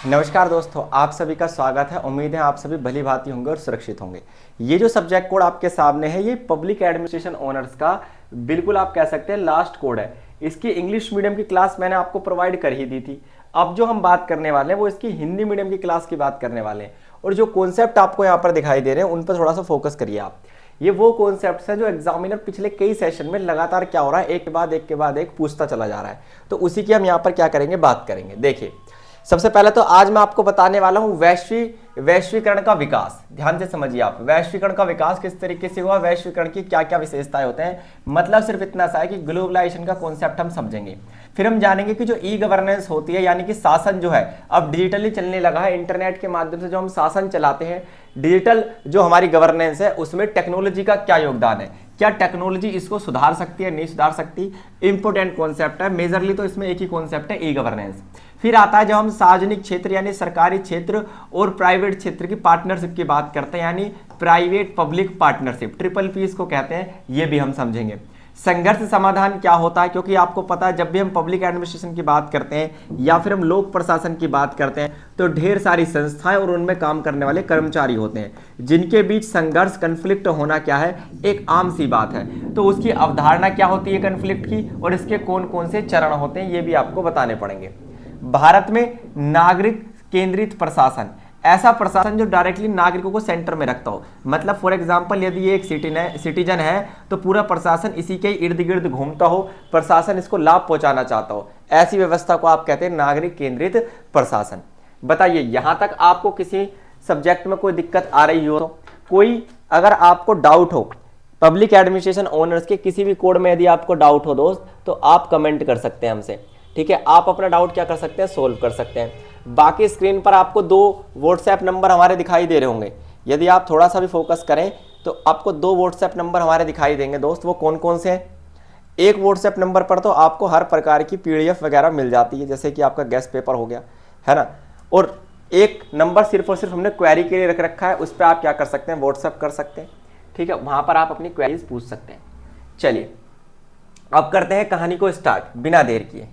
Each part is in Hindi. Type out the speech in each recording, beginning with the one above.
नमस्कार दोस्तों, आप सभी का स्वागत है। उम्मीद है आप सभी भली भांति होंगे और सुरक्षित होंगे। ये जो सब्जेक्ट कोड आपके सामने है ये पब्लिक एडमिनिस्ट्रेशन ऑनर्स का बिल्कुल आप कह सकते हैं लास्ट कोड है। इसकी इंग्लिश मीडियम की क्लास मैंने आपको प्रोवाइड कर ही दी थी। अब जो हम बात करने वाले हैं वो इसकी हिंदी मीडियम की क्लास की बात करने वाले हैं। और जो कॉन्सेप्ट आपको यहाँ पर दिखाई दे रहे हैं उन पर थोड़ा सा फोकस करिए आप। ये वो कॉन्सेप्ट्स हैं जो एग्जामिनर पिछले कई सेशन में लगातार क्या हो रहा है, एक के बाद एक पूछता चला जा रहा है। तो उसी की हम यहाँ पर क्या करेंगे, बात करेंगे। देखिए, सबसे पहले तो आज मैं आपको बताने वाला हूं वैश्वीकरण का विकास। ध्यान से समझिए आप, वैश्वीकरण का विकास किस तरीके से हुआ, वैश्वीकरण की क्या क्या विशेषताएं होते हैं। मतलब सिर्फ इतना सा है कि ग्लोबलाइजेशन का कॉन्सेप्ट हम समझेंगे। फिर हम जानेंगे कि जो ई गवर्नेंस होती है, यानी कि शासन जो है अब डिजिटली चलने लगा है। इंटरनेट के माध्यम से जो हम शासन चलाते हैं, डिजिटल जो हमारी गवर्नेंस है, उसमें टेक्नोलॉजी का क्या योगदान है, क्या टेक्नोलॉजी इसको सुधार सकती है, नहीं सुधार सकती। इंपोर्टेंट कॉन्सेप्ट है। मेजरली तो इसमें एक ही कॉन्सेप्ट है, ई गवर्नेंस। फिर आता है जब हम सार्वजनिक क्षेत्र यानी सरकारी क्षेत्र और प्राइवेट क्षेत्र की पार्टनरशिप की बात करते हैं, यानी private public partnership, triple P इसको कहते हैं, ये भी हम समझेंगे। संघर्ष समाधान क्या होता है, क्योंकि आपको पता है जब भी हम पब्लिक एडमिनिस्ट्रेशन की बात करते हैं या फिर हम लोक प्रशासन की बात करते हैं तो ढेर सारी संस्थाएं और उनमें काम करने वाले कर्मचारी होते हैं जिनके बीच संघर्ष, कन्फ्लिक्ट होना क्या है, एक आम सी बात है। तो उसकी अवधारणा क्या होती है कन्फ्लिक्ट की, और इसके कौन कौन से चरण होते हैं ये भी आपको बताने पड़ेंगे। भारत में नागरिक केंद्रित प्रशासन, ऐसा प्रशासन जो डायरेक्टली नागरिकों को सेंटर में रखता हो। मतलब फॉर एग्जांपल यदि ये एक सिटीजन है तो पूरा प्रशासन इसी के इर्द गिर्द घूमता हो, प्रशासन इसको लाभ पहुंचाना चाहता हो। ऐसी व्यवस्था को आप कहते हैं नागरिक केंद्रित प्रशासन। बताइए, यहां तक आपको किसी सब्जेक्ट में कोई दिक्कत आ रही हो तो कोई, अगर आपको डाउट हो पब्लिक एडमिनिस्ट्रेशन ऑनर्स के किसी भी कोड में, यदि आपको डाउट हो दोस्त, तो आप कमेंट कर सकते हैं हमसे। ठीक है, आप अपना डाउट क्या कर सकते हैं, सोल्व कर सकते हैं। बाकी स्क्रीन पर आपको 2 व्हाट्सएप नंबर हमारे दिखाई दे रहे होंगे। यदि आप थोड़ा सा भी फोकस करें तो आपको 2 व्हाट्सएप नंबर हमारे दिखाई देंगे दोस्त। वो कौन कौन से हैं? एक व्हाट्सएप नंबर पर तो आपको हर प्रकार की पीडीएफ वगैरह मिल जाती है, जैसे कि आपका गेस्ट पेपर हो गया, है ना। और एक नंबर सिर्फ और सिर्फ हमने क्वेरी के लिए रख रखा है, उस पर आप क्या कर सकते हैं, व्हाट्सएप कर सकते हैं। ठीक है, वहां पर आप अपनी क्वेरीज पूछ सकते हैं। चलिए अब करते हैं कहानी को स्टार्ट बिना देर किए।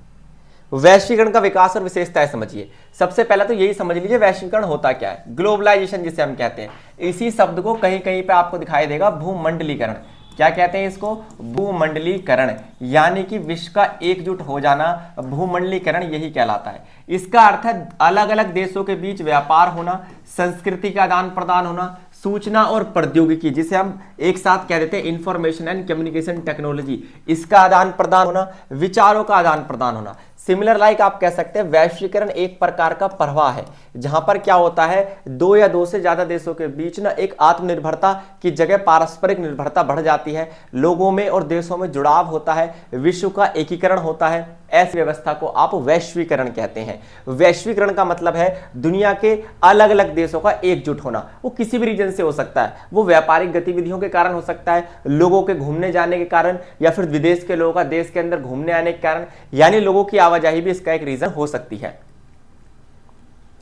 वैश्वीकरण का विकास और विशेषताएं समझिए। सबसे पहले तो यही समझ लीजिए वैश्वीकरण होता क्या है। ग्लोबलाइजेशन जिसे हम कहते हैं, इसी शब्द को कहीं कहीं पे आपको दिखाई देगा भूमंडलीकरण। क्या कहते हैं इसको, भूमंडलीकरण, यानी कि विश्व का एकजुट हो जाना, भूमंडलीकरण यही कहलाता है। इसका अर्थ है अलग अलग देशों के बीच व्यापार होना, संस्कृति का आदान प्रदान होना, सूचना और प्रौद्योगिकी जिसे हम एक साथ कह देते हैं इंफॉर्मेशन एंड कम्युनिकेशन टेक्नोलॉजी, इसका आदान प्रदान होना, विचारों का आदान प्रदान होना। सिमिलर लाइक आप कह सकते हैं वैश्वीकरण एक प्रकार का प्रवाह है जहां पर क्या होता है, 2 या 2 से ज्यादा देशों के बीच ना एक आत्मनिर्भरता की जगह पारस्परिक निर्भरता बढ़ जाती है, लोगों में और देशों में जुड़ाव होता है, विश्व का एकीकरण होता है। ऐसी व्यवस्था को आप वैश्वीकरण कहते हैं। वैश्वीकरण का मतलब है दुनिया के अलग अलग देशों का एकजुट होना। वो किसी भी रीजन से हो सकता है, वो व्यापारिक गतिविधियों के कारण हो सकता है, लोगों के घूमने जाने के कारण, या फिर विदेश के लोगों का देश के अंदर घूमने आने के कारण, यानी लोगों की आवाजाही भी इसका एक रीजन हो सकती है।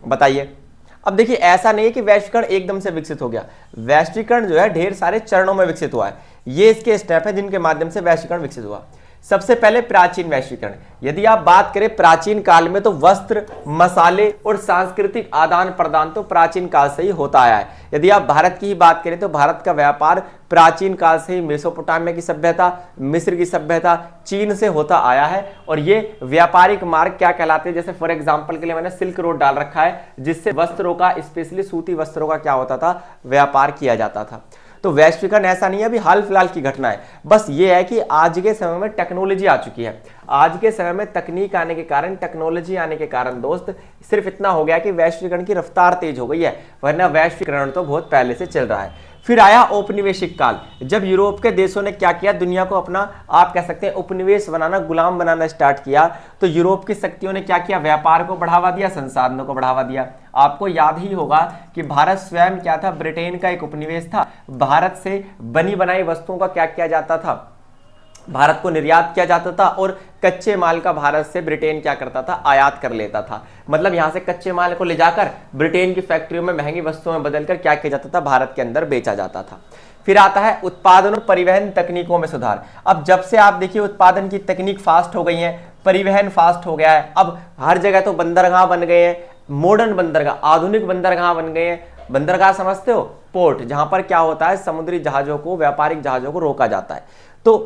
बताइए, अब देखिए ऐसा नहीं है कि वैश्वीकरण एकदम से विकसित हो गया। वैश्वीकरण जो है ढेर सारे चरणों में विकसित हुआ है। ये इसके स्टेप है जिनके माध्यम से वैश्वीकरण विकसित हुआ। सबसे पहले प्राचीन वैश्वीकरण। यदि आप बात करें प्राचीन काल में तो वस्त्र, मसाले और सांस्कृतिक आदान प्रदान तो प्राचीन काल से ही होता आया है। यदि आप भारत की ही बात करें तो भारत का व्यापार प्राचीन काल से ही मेसोपोटामिया की सभ्यता, मिस्र की सभ्यता, चीन से होता आया है। और ये व्यापारिक मार्ग क्या कहलाते हैं, जैसे फॉर एग्जांपल के लिए मैंने सिल्क रोड डाल रखा है, जिससे वस्त्रों का, स्पेशली सूती वस्त्रों का क्या होता था, व्यापार किया जाता था। तो वैश्वीकरण ऐसा नहीं है अभी हाल फिलहाल की घटना है, बस ये है कि आज के समय में टेक्नोलॉजी आ चुकी है। आज के समय में तकनीक आने के कारण, टेक्नोलॉजी आने के कारण दोस्त सिर्फ इतना हो गया कि वैश्वीकरण की रफ्तार तेज हो गई है, वरना वैश्वीकरण तो बहुत पहले से चल रहा है। फिर आया औपनिवेशिक काल, जब यूरोप के देशों ने क्या किया, दुनिया को अपना आप कह सकते हैं उपनिवेश बनाना, गुलाम बनाना स्टार्ट किया। तो यूरोप की शक्तियों ने क्या किया, व्यापार को बढ़ावा दिया, संसाधनों को बढ़ावा दिया। आपको याद ही होगा कि भारत स्वयं क्या था, ब्रिटेन का एक उपनिवेश था। भारत से बनी बनाई वस्तुओं का क्या किया जाता था, भारत को निर्यात किया जाता था, और कच्चे माल का भारत से ब्रिटेन क्या करता था, आयात कर लेता था। मतलब यहां से कच्चे माल को ले जाकर ब्रिटेन की फैक्ट्रियों में महंगी वस्तुओं में बदलकर क्या किया जाता था, भारत के अंदर बेचा जाता था। फिर आता है उत्पादन और परिवहन तकनीकों में सुधार। अब जब से आप देखिए उत्पादन की तकनीक फास्ट हो गई है, परिवहन फास्ट हो गया है, अब हर जगह तो बंदरगाह बन गए हैं, मॉडर्न बंदरगाह, आधुनिक बंदरगाह बन गए हैं। बंदरगाह समझते हो, पोर्ट, जहां पर क्या होता है समुद्री जहाजों को, व्यापारिक जहाजों को रोका जाता है। तो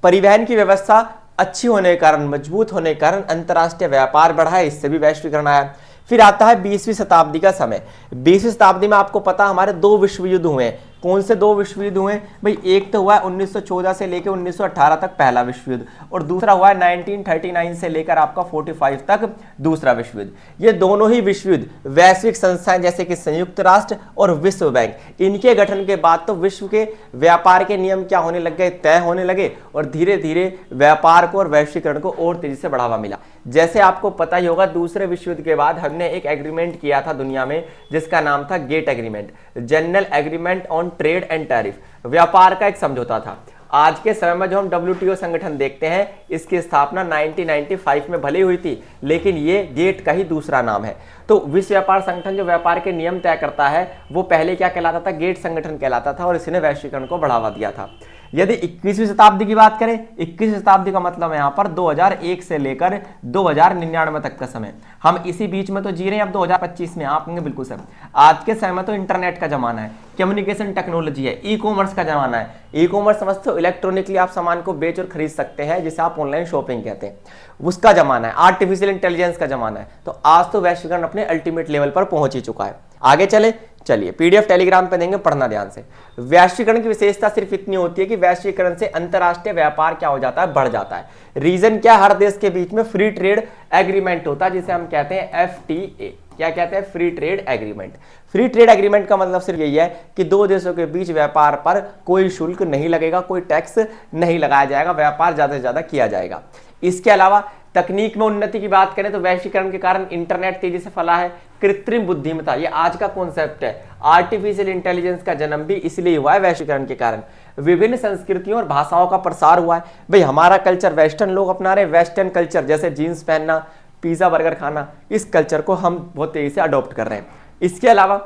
परिवहन की व्यवस्था अच्छी होने के कारण, मजबूत होने के कारण अंतर्राष्ट्रीय व्यापार बढ़ा है, इससे भी वैश्वीकरण आया। फिर आता है 20वीं शताब्दी का समय। 20वीं शताब्दी में आपको पता हमारे 2 विश्व युद्ध हुए हैं। कौन से 2 विश्व युद्ध हुए भाई? एक तो हुआ है 1914 से लेकर 1918 तक पहला विश्व युद्ध, और दूसरा हुआ है 1939 से लेकर आपका 45 तक दूसरा विश्व युद्ध। ये दोनों ही विश्व युद्ध वैश्विक संस्थाएं जैसे कि संयुक्त राष्ट्र और विश्व बैंक, इनके गठन के बाद तो विश्व के व्यापार के नियम क्या होने लग गए? तय होने लगे, और धीरे धीरे व्यापार को और वैश्वीकरण को और तेजी से बढ़ावा मिला। जैसे आपको पता ही होगा, दूसरे विश्व युद्ध के बाद हमने एक एग्रीमेंट किया था दुनिया में जिसका नाम था GATT agreement, general agreement on trade and tariff, व्यापार का एक समझौता था। आज के समय में जो हम WTO संगठन देखते हैं, इसकी स्थापना 1995 में भले हुई थी, लेकिन ये गेट का ही दूसरा नाम है। तो विश्व व्यापार संगठन जो व्यापार के नियम तय करता है, वो पहले क्या कहलाता था? गेट संगठन कहलाता था, और इसने वैश्वीकरण को बढ़ावा दिया था। यदि 21वीं शताब्दी की बात करें, 21वीं शताब्दी का मतलब है यहाँ पर 2001 से लेकर 2099 तक का समय। हम इसी बीच में तो जी रहे हैं, अब 2025 में। आप कहेंगे बिल्कुल सर, आज के समय में तो इंटरनेट का जमाना है, कम्युनिकेशन टेक्नोलॉजी है, ई कॉमर्स का जमाना है। ई कॉमर्स समझते हो, इलेक्ट्रॉनिकली आप सामान को बेच और खरीद सकते हैं, जिसे आप ऑनलाइन शॉपिंग कहते हैं, उसका जमाना है। आर्टिफिशियल इंटेलिजेंस का जमाना है। तो आज तो वैश्वीकरण अपने अल्टीमेट लेवल पर पहुंच ही चुका है। आगे चलिए PDF टेलीग्राम पे देंगे, पढ़ना ध्यान से। वैश्वीकरण की विशेषता सिर्फ इतनी होती है कि वैश्वीकरण से अंतरराष्ट्रीय व्यापार क्या हो जाता है? बढ़ जाता है। रीजन क्या? हर देश के बीच में फ्री ट्रेड एग्रीमेंट होता है, जिसे हम कहते हैं FTA। क्या कहते हैं? Free trade agreement. Free trade agreement का मतलब सिर्फ यही है कि 2 देशों के बीच व्यापार पर कोई शुल्क नहीं लगेगा, कोई टैक्स नहीं लगाया जाएगा, व्यापार ज्यादा से ज्यादा किया जाएगा। इसके अलावा तकनीक में उन्नति की बात करें तो वैश्वीकरण के कारण इंटरनेट तेजी से फैला है। कृत्रिम बुद्धिमत्ता, ये आज का कॉन्सेप्ट है। आर्टिफिशियल इंटेलिजेंस का जन्म भी इसलिए हुआ है वैश्वीकरण के कारण। विभिन्न संस्कृतियों और भाषाओं का प्रसार हुआ है। भाई हमारा कल्चर वेस्टर्न लोग अपना रहे, वेस्टर्न कल्चर जैसे जीन्स पहनना, पिज्जा बर्गर खाना, इस कल्चर को हम बहुत तेजी से अडॉप्ट कर रहे हैं। इसके अलावा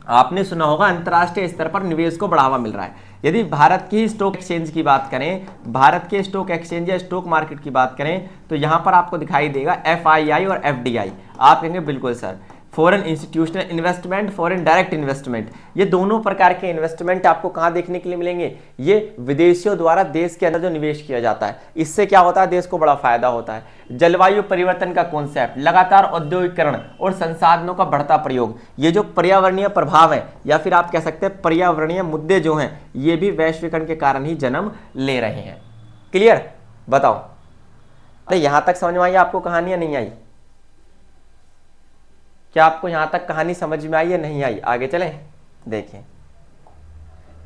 आपने सुना होगा अंतर्राष्ट्रीय स्तर पर निवेश को बढ़ावा मिल रहा है। यदि भारत की स्टॉक एक्सचेंज की बात करें, भारत के स्टॉक एक्सचेंज या स्टॉक मार्केट की बात करें, तो यहां पर आपको दिखाई देगा FII और FDI। आप कहेंगे बिल्कुल sir, foreign institutional investment, foreign direct investment, ये दोनों प्रकार के इन्वेस्टमेंट आपको कहां देखने के लिए मिलेंगे? ये विदेशियों द्वारा देश के अंदर जो निवेश किया जाता है, इससे क्या होता है? देश को बड़ा फायदा होता है। जलवायु परिवर्तन का कॉन्सेप्ट, लगातार औद्योगिकरण और संसाधनों का बढ़ता प्रयोग, ये जो पर्यावरणीय प्रभाव है या फिर आप कह सकते हैं पर्यावरणीय मुद्दे जो हैं, ये भी वैश्वीकरण के कारण ही जन्म ले रहे हैं। क्लियर? बताओ, अरे यहां तक समझ में आई आपको कहानी या नहीं आई? क्या आपको यहां तक कहानी समझ में आई या नहीं आई? आगे चलें, देखिए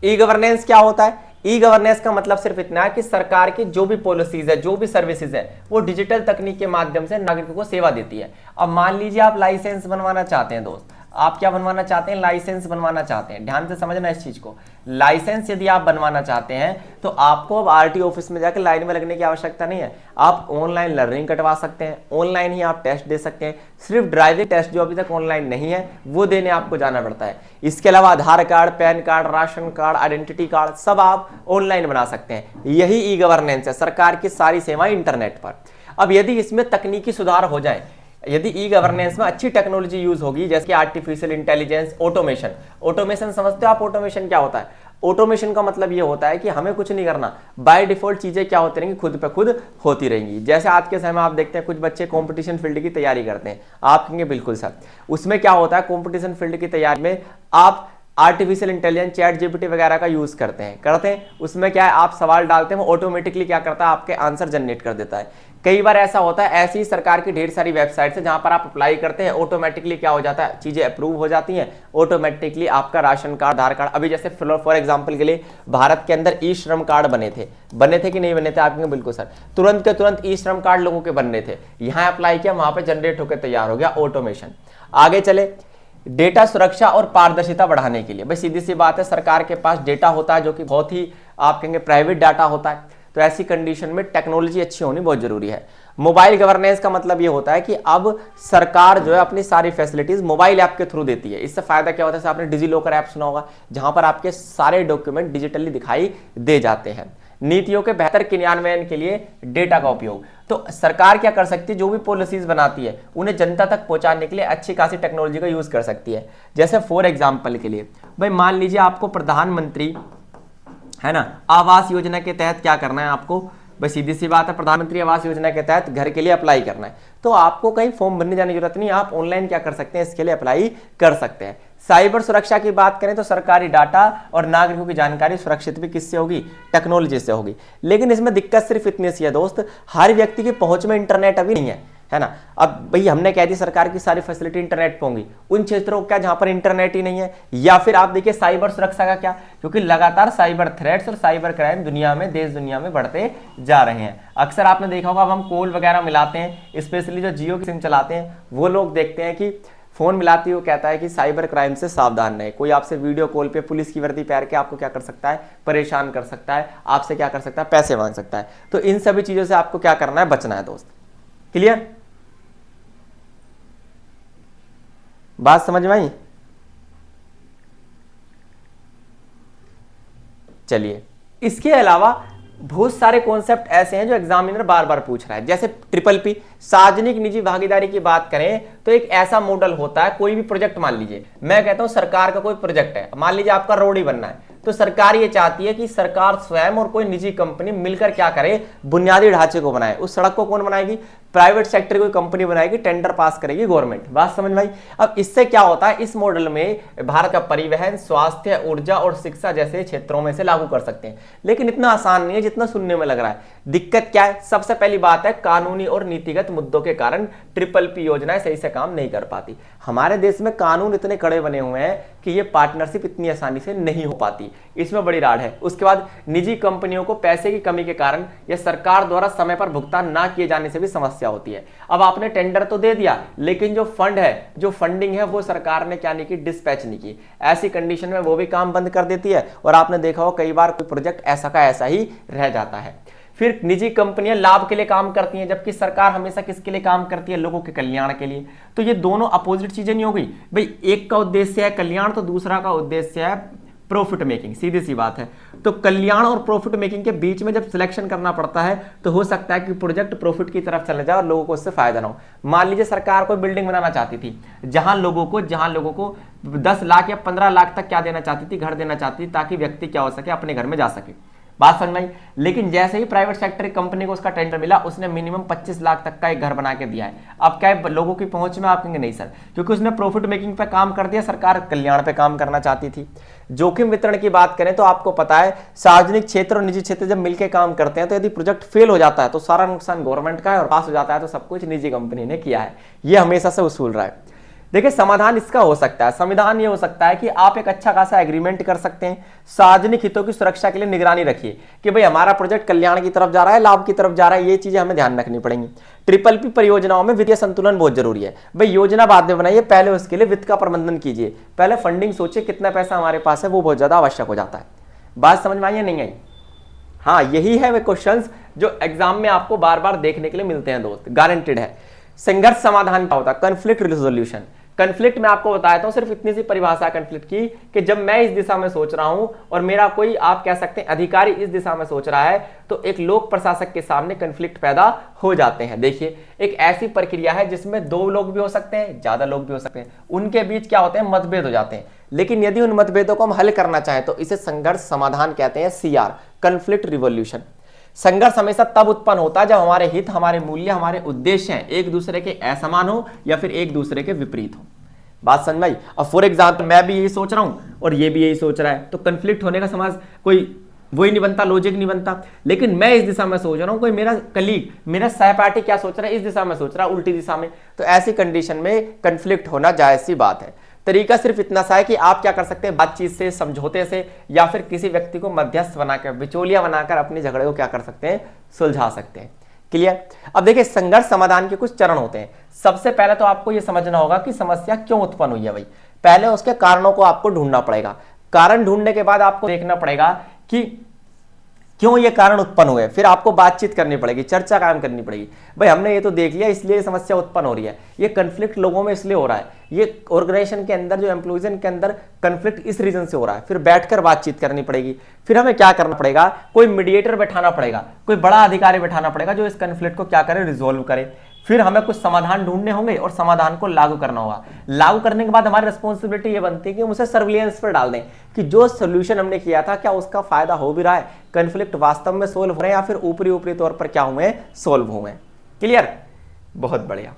ई गवर्नेंस क्या होता है। ई गवर्नेंस का मतलब सिर्फ इतना है कि सरकार की जो भी पॉलिसीज है, जो भी सर्विसेज है, वो डिजिटल तकनीक के माध्यम से नागरिकों को सेवा देती है। अब मान लीजिए आप लाइसेंस बनवाना चाहते हैं दोस्त, आप क्या बनवाना चाहते हैं? लाइसेंस बनवाना चाहते हैं। ध्यान से समझना इस चीज को। लाइसेंस यदि आप बनवाना चाहते हैं तो आपको अब RTO ऑफिस में जाकर लाइन में लगने की आवश्यकता नहीं है। आप ऑनलाइन लर्निंग कटवा सकते हैं, ऑनलाइन ही आप टेस्ट दे सकते हैं। सिर्फ ड्राइविंग टेस्ट जो अभी तक ऑनलाइन नहीं है, वो देने आपको जाना पड़ता है। इसके अलावा Aadhaar card, PAN card, ration card, identity card, सब आप ऑनलाइन बना सकते हैं। यही ई गवर्नेंस है, सरकार की सारी सेवाएं इंटरनेट पर। अब यदि इसमें तकनीकी सुधार हो जाए, यदि ई गवर्नेंस में अच्छी टेक्नोलॉजी यूज होगी, जैसे कि आर्टिफिशियल इंटेलिजेंस, ऑटोमेशन। ऑटोमेशन समझते हो आप? ऑटोमेशन क्या होता है? ऑटोमेशन का मतलब ये होता है कि हमें कुछ नहीं करना, बाय डिफॉल्ट चीजें क्या होती रहेंगी? खुद पे खुद होती रहेंगी। जैसे आज के समय में आप देखते हैं कुछ बच्चे कंपटीशन फील्ड की तैयारी करते हैं। आप कहेंगे बिल्कुल सर, उसमें क्या होता है? कंपटीशन फील्ड की तैयारी में आप आर्टिफिशियल इंटेलिजेंस, चैट GPT वगैरह का यूज करते हैं। उसमें क्या है? आप सवाल डालते हैं, वो ऑटोमेटिकली क्या करता है? आपके आंसर जनरेट कर देता है। कई बार ऐसा होता है, ऐसी सरकार की ढेर सारी वेबसाइट्स है जहां पर आप अप्लाई करते हैं, ऑटोमेटिकली क्या हो जाता है? चीजें अप्रूव हो जाती हैं, ऑटोमेटिकली आपका राशन कार्ड, आधार कार्ड। अभी जैसे फॉर एग्जांपल के लिए भारत के अंदर ई श्रम कार्ड बने थे कि नहीं बने थे? आपके बिल्कुल सर, तुरंत के तुरंत ई श्रम कार्ड लोगों के बनने थे। यहां अप्लाई किया, वहां पर जनरेट होकर तैयार हो गया ऑटोमेशन। आगे चले, डेटा सुरक्षा और पारदर्शिता बढ़ाने के लिए, भाई सीधी सी बात है, सरकार के पास डेटा होता है जो कि बहुत ही आप कहेंगे प्राइवेट डाटा होता है। तो ऐसी कंडीशन में टेक्नोलॉजी अच्छी होनी बहुत जरूरी है। मोबाइल गवर्नेंस का मतलब ये होता है कि अब सरकार जो है अपनी सारी फैसिलिटीज मोबाइल ऐप के थ्रू देती है। इससे फायदा क्या होता है? आपने डिजी लॉकर ऐप सुना होगा, जहां पर आपके सारे डॉक्यूमेंट डिजिटली दिखाई दे जाते हैं। नीतियों के बेहतर क्रियान्वयन के लिए डेटा का उपयोग। तो सरकार क्या कर सकती है, जो भी पॉलिसीज बनाती है उन्हें जनता तक पहुंचाने के लिए अच्छी खासी टेक्नोलॉजी का यूज कर सकती है। जैसे फॉर एग्जाम्पल के लिए भाई मान लीजिए आपको प्रधानमंत्री है ना आवास योजना के तहत क्या करना है, आपको भाई सीधी सी बात है, प्रधानमंत्री आवास योजना के तहत घर के लिए अप्लाई करना है, तो आपको कहीं फॉर्म भरने जाने की जरूरत नहीं, आप ऑनलाइन क्या कर सकते हैं, इसके लिए अप्लाई कर सकते हैं। साइबर सुरक्षा की बात करें तो सरकारी डाटा और नागरिकों की जानकारी सुरक्षित भी किससे होगी, टेक्नोलॉजी से होगी। लेकिन इसमें दिक्कत सिर्फ इतनी सी है दोस्त, हर व्यक्ति की पहुंच में इंटरनेट अभी नहीं है ना। अब भाई हमने कह दी सरकार की सारी फैसिलिटी इंटरनेट पे होंगी, उन क्षेत्रों को क्या जहां पर इंटरनेट ही नहीं है। या फिर आप देखिए साइबर सुरक्षा का क्या, क्योंकि लगातार साइबर थ्रेट्स और साइबर क्राइम दुनिया में, देश दुनिया में बढ़ते जा रहे हैं। अक्सर आपने देखा होगा, अब हम कॉल वगैरह मिलाते हैं, स्पेशली जो जियो की सिम चलाते हैं वो लोग देखते हैं कि फोन मिलाती है, वो कहता है कि साइबर क्राइम से सावधान रहे। कोई आपसे वीडियो कॉल पे पुलिस की वर्दी पहन के आपको क्या कर सकता है, परेशान कर सकता है, आपसे क्या कर सकता है, पैसे मांग सकता है। तो इन सभी चीजों से आपको क्या करना है, बचना है दोस्त। क्लियर, बात समझ में आई? चलिए, इसके अलावा बहुत सारे कॉन्सेप्ट ऐसे हैं जो एग्जामिनर बार बार पूछ रहा है। जैसे ट्रिपल पी, सार्वजनिक निजी भागीदारी की बात करें तो एक ऐसा मॉडल होता है, कोई भी प्रोजेक्ट मान लीजिए, मैं कहता हूं सरकार का कोई प्रोजेक्ट है, मान लीजिए आपका रोड ही बनना है, तो सरकार ये चाहती है कि सरकार स्वयं और कोई निजी कंपनी मिलकर क्या करे, बुनियादी ढांचे को बनाए। उस सड़क को कौन बनाएगी, प्राइवेट सेक्टर कोई कंपनी बनाएगी, टेंडर पास करेगी गवर्नमेंट। बात समझ में आई? अब इससे क्या होता है, इस मॉडल में भारत का परिवहन, स्वास्थ्य, ऊर्जा और शिक्षा जैसे क्षेत्रों में से लागू कर सकते हैं। लेकिन इतना आसान नहीं है जितना सुनने में लग रहा है। दिक्कत क्या है, सबसे पहली बात है कानूनी और नीतिगत मुद्दों के कारण ट्रिपल पी योजनाएं सही से काम नहीं कर पाती। हमारे देश में कानून इतने कड़े बने हुए हैं कि ये पार्टनरशिप इतनी आसानी से नहीं हो पाती, इसमें बड़ी राड है। उसके बाद निजी कंपनियों को पैसे की कमी के कारण या सरकार द्वारा समय पर भुगतान ना किए जाने से भी समस्या होती है। अब आपने टेंडर तो दे दिया, लेकिन जो फंड है, जो फंडिंग है, वो सरकार ने क्या नहीं की, डिस्पैच नहीं की। ऐसी कंडीशन में वो भी काम बंद कर देती है और आपने देखा हो कई बार कोई प्रोजेक्ट ऐसा का ऐसा ही रह जाता है। फिर निजी कंपनियां लाभ के लिए काम करती हैं, जबकि सरकार हमेशा किसके लिए काम करती है, लोगों के कल्याण के लिए। तो ये दोनों अपोजिट चीजें नहीं हो गई भाई, एक का उद्देश्य है कल्याण तो दूसरा का उद्देश्य है प्रॉफिट मेकिंग, सीधी सी बात है। तो कल्याण और प्रॉफिट मेकिंग के बीच में जब सिलेक्शन करना पड़ता है तो हो सकता है कि प्रोजेक्ट प्रॉफिट की तरफ चले जाए और लोगों को उससे फायदा ना हो। मान लीजिए सरकार कोई बिल्डिंग बनाना चाहती थी, जहां लोगों को 10 लाख या 15 लाख तक क्या देना चाहती थी, घर देना चाहती थी, ताकि व्यक्ति क्या हो सके, अपने घर में जा सके। बात समझ में आई? लेकिन जैसे ही प्राइवेट सेक्टर की कंपनी को उसका टेंडर मिला, उसने मिनिमम 25 लाख तक का एक घर बना के दिया है। अब क्या है, लोगों की पहुंच में, आप कहेंगे नहीं सर, क्योंकि उसने प्रॉफिट मेकिंग पे काम कर दिया, सरकार कल्याण पे काम करना चाहती थी। जोखिम वितरण की बात करें तो आपको पता है सार्वजनिक क्षेत्र और निजी क्षेत्र जब मिलकर काम करते हैं तो यदि प्रोजेक्ट फेल हो जाता है तो सारा नुकसान गवर्नमेंट का है, और पास हो जाता है तो सब कुछ निजी कंपनी ने किया है। यह हमेशा से उसूल रहा है। देखिए, समाधान इसका हो सकता है, संविधान ये हो सकता है कि आप एक अच्छा खासा एग्रीमेंट कर सकते हैं, सार्वजनिक हितों की सुरक्षा के लिए निगरानी रखिए कि भाई हमारा प्रोजेक्ट कल्याण की तरफ जा रहा है, लाभ की तरफ जा रहा है, ये चीजें हमें ध्यान रखनी पड़ेंगी। ट्रिपल पी परियोजनाओं में वित्तीय संतुलन बहुत जरूरी है। भाई योजना बाद में बनाइए, पहले उसके लिए वित्त का प्रबंधन कीजिए, पहले फंडिंग सोचिए कितना पैसा हमारे पास है, वो बहुत ज्यादा आवश्यक हो जाता है। बात समझ में आई या नहीं आई? हाँ, यही है वे क्वेश्चंस जो एग्जाम में आपको बार बार देखने के लिए मिलते हैं दोस्त, गारंटेड है। संघर्ष समाधान क्या होता है, कॉन्फ्लिक्ट रिजोल्यूशन। कन्फ्लिक्ट में आपको बताया था, सिर्फ इतनी सी परिभाषा कन्फ्लिक्ट की कि जब मैं इस दिशा में सोच रहा हूं और मेरा कोई, आप कह सकते हैं अधिकारी इस दिशा में सोच रहा है, तो एक लोक प्रशासक के सामने कन्फ्लिक्ट पैदा हो जाते हैं। देखिए, एक ऐसी प्रक्रिया है जिसमें 2 लोग भी हो सकते हैं, ज्यादा लोग भी हो सकते हैं, उनके बीच क्या होते हैं, मतभेद हो जाते हैं। लेकिन यदि उन मतभेदों को हम हल करना चाहें तो इसे संघर्ष समाधान कहते हैं, CR, कन्फ्लिक्ट रिवोल्यूशन। संघर्ष हमेशा तब उत्पन्न होता है जब हमारे हित, हमारे मूल्य, हमारे उद्देश्य हैं एक दूसरे के असमान हो या फिर एक दूसरे के विपरीत हो। बात समझ में आई? अब फॉर एग्जाम्पल मैं भी यही सोच रहा हूं और ये भी यही सोच रहा है, तो कंफ्लिक्ट होने का समाज कोई वही नहीं बनता, लॉजिक नहीं बनता। लेकिन मैं इस दिशा में सोच रहा हूं, कोई मेरा कलीग, मेरा सहपाठी क्या सोच रहा है, इस दिशा में सोच रहा है, उल्टी दिशा में, तो ऐसी कंडीशन में कंफ्लिक्ट होना जायज सी बात है। तरीका सिर्फ इतना सा है कि आप क्या कर सकते हैं, बातचीत से, समझौते से, या फिर किसी व्यक्ति को मध्यस्थ बनाकर, बिचौलिया बनाकर अपने झगड़े को क्या कर सकते हैं, सुलझा सकते हैं। क्लियर? अब देखिए, संघर्ष समाधान के कुछ चरण होते हैं। सबसे पहले तो आपको यह समझना होगा कि समस्या क्यों उत्पन्न हुई है। भाई पहले उसके कारणों को आपको ढूंढना पड़ेगा। कारण ढूंढने के बाद आपको देखना पड़ेगा कि क्यों ये कारण उत्पन्न हुए, फिर आपको बातचीत करनी पड़ेगी, चर्चा कायम करनी पड़ेगी। भाई हमने ये तो देख लिया इसलिए ये समस्या उत्पन्न हो रही है, ये कंफ्लिक्ट लोगों में इसलिए हो रहा है, ये ऑर्गेनाइजेशन के अंदर जो एम्प्लॉइज के अंदर कंफ्लिक्ट इस रीजन से हो रहा है, फिर बैठकर बातचीत करनी पड़ेगी। फिर हमें क्या करना पड़ेगा, कोई मीडिएटर बैठाना पड़ेगा, कोई बड़ा अधिकारी बैठाना पड़ेगा जो इस कंफ्लिक्ट को क्या करे, रिजोल्व करे। फिर हमें कुछ समाधान ढूंढने होंगे और समाधान को लागू करना होगा। लागू करने के बाद हमारी रिस्पॉन्सिबिलिटी ये बनती है कि हम उसे सर्विलेंस पर डाल दें कि जो सोल्यूशन हमने किया था क्या उसका फायदा हो भी रहा है, कंफ्लिक्ट वास्तव में सोल्व हो रहे हैं या फिर ऊपरी ऊपरी तौर पर क्या हुए, सोल्व हुए। क्लियर, बहुत बढ़िया।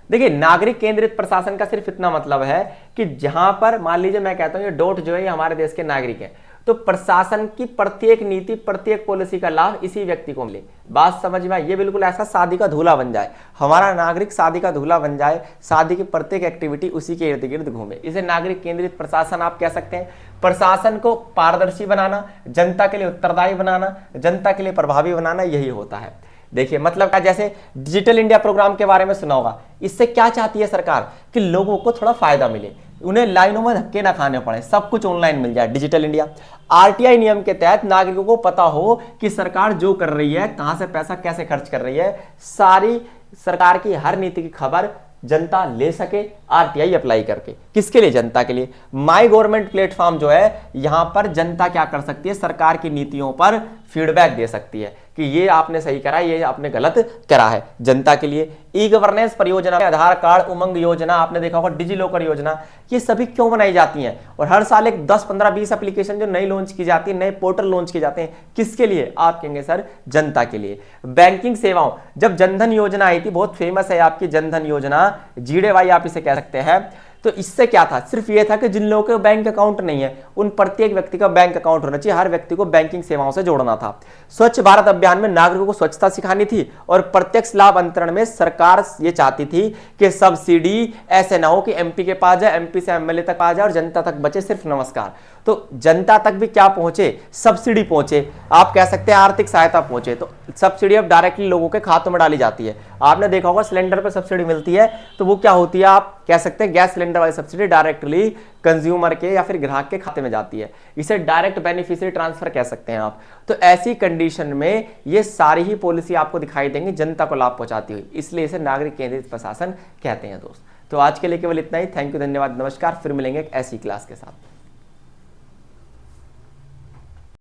देखिए नागरिक केंद्रित प्रशासन का सिर्फ इतना मतलब है कि जहां पर मान लीजिए मैं कहता हूं ये डॉट जो है ये हमारे देश के नागरिक है, तो प्रशासन की प्रत्येक नीति प्रत्येक पॉलिसी का लाभ इसी व्यक्ति को मिले। बात समझ में, ये बिल्कुल ऐसा शादी का दूल्हा बन जाए, हमारा नागरिक शादी का दूल्हा बन जाए, शादी की प्रत्येक एक्टिविटी उसी के इर्द गिर्द घूमे। इसे नागरिक केंद्रित प्रशासन आप कह सकते हैं। प्रशासन को पारदर्शी बनाना, जनता के लिए उत्तरदायी बनाना, जनता के लिए प्रभावी बनाना, यही होता है। देखिए मतलब क्या, जैसे डिजिटल इंडिया प्रोग्राम के बारे में सुना होगा, इससे क्या चाहती है सरकार कि लोगों को थोड़ा फायदा मिले, उन्हें लाइनों में धक्के ना खाने पड़े, सब कुछ ऑनलाइन मिल जाए, डिजिटल इंडिया। आरटीआई नियम के तहत नागरिकों को पता हो कि सरकार जो कर रही है, कहां से पैसा कैसे खर्च कर रही है, सारी सरकार की हर नीति की खबर जनता ले सके आरटीआई अप्लाई करके। किसके लिए, जनता के लिए। माई गवर्नमेंट प्लेटफॉर्म जो है, यहां पर जनता क्या कर सकती है, सरकार की नीतियों पर फीडबैक दे सकती है कि ये आपने सही करा, ये आपने गलत करा है, जनता के लिए। ई गवर्नेंस परियोजना, आधार कार्ड, उमंग योजना, आपने देखा होगा डिजी लॉकर योजना, ये सभी क्यों बनाई जाती हैं, और हर साल एक 10, 15, 20 एप्लीकेशन जो नई लॉन्च की जाती है, नए पोर्टल लॉन्च किए जाते हैं, किसके लिए, आप कहेंगे सर जनता के लिए। बैंकिंग सेवाओं, जब जनधन योजना आई थी, बहुत फेमस है आपकी जनधन योजना, जीडेवाई आप इसे कह सकते हैं, तो इससे क्या था, सिर्फ ये था कि जिन लोगों के बैंक अकाउंट नहीं है उन प्रत्येक व्यक्ति का बैंक अकाउंट होना चाहिए, हर व्यक्ति को बैंकिंग सेवाओं से जोड़ना था। स्वच्छ भारत अभियान में नागरिकों को स्वच्छता सिखानी थी, और प्रत्यक्ष लाभ अंतरण में सरकार ये चाहती थी कि सब्सिडी ऐसे ना हो कि एमपी के पास जाए, एमपी से एमएलए तक आ जाए और जनता तक बचे सिर्फ नमस्कार। तो जनता तक भी क्या पहुंचे, सब्सिडी पहुंचे, आप कह सकते हैं आर्थिक सहायता पहुंचे। तो सब्सिडी अब डायरेक्टली लोगों के खातों में डाली जाती है। आपने देखा होगा सिलेंडर पर सब्सिडी मिलती है, तो वो क्या होती है, आप कह सकते हैं गैस सिलेंडर वाली सब्सिडी डायरेक्टली कंज्यूमर के या फिर ग्राहक के खाते में जाती है, इसे डायरेक्ट बेनिफिशियरी ट्रांसफर कह सकते हैं आप। तो ऐसी कंडीशन में ये सारी ही पॉलिसी आपको दिखाई देंगी जनता को लाभ पहुंचाती हुई, इसलिए इसे नागरिक केंद्रित प्रशासन कहते हैं दोस्त। तो आज के लिए केवल इतना ही। थैंक यू, धन्यवाद, नमस्कार। फिर मिलेंगे एक ऐसी क्लास के साथ।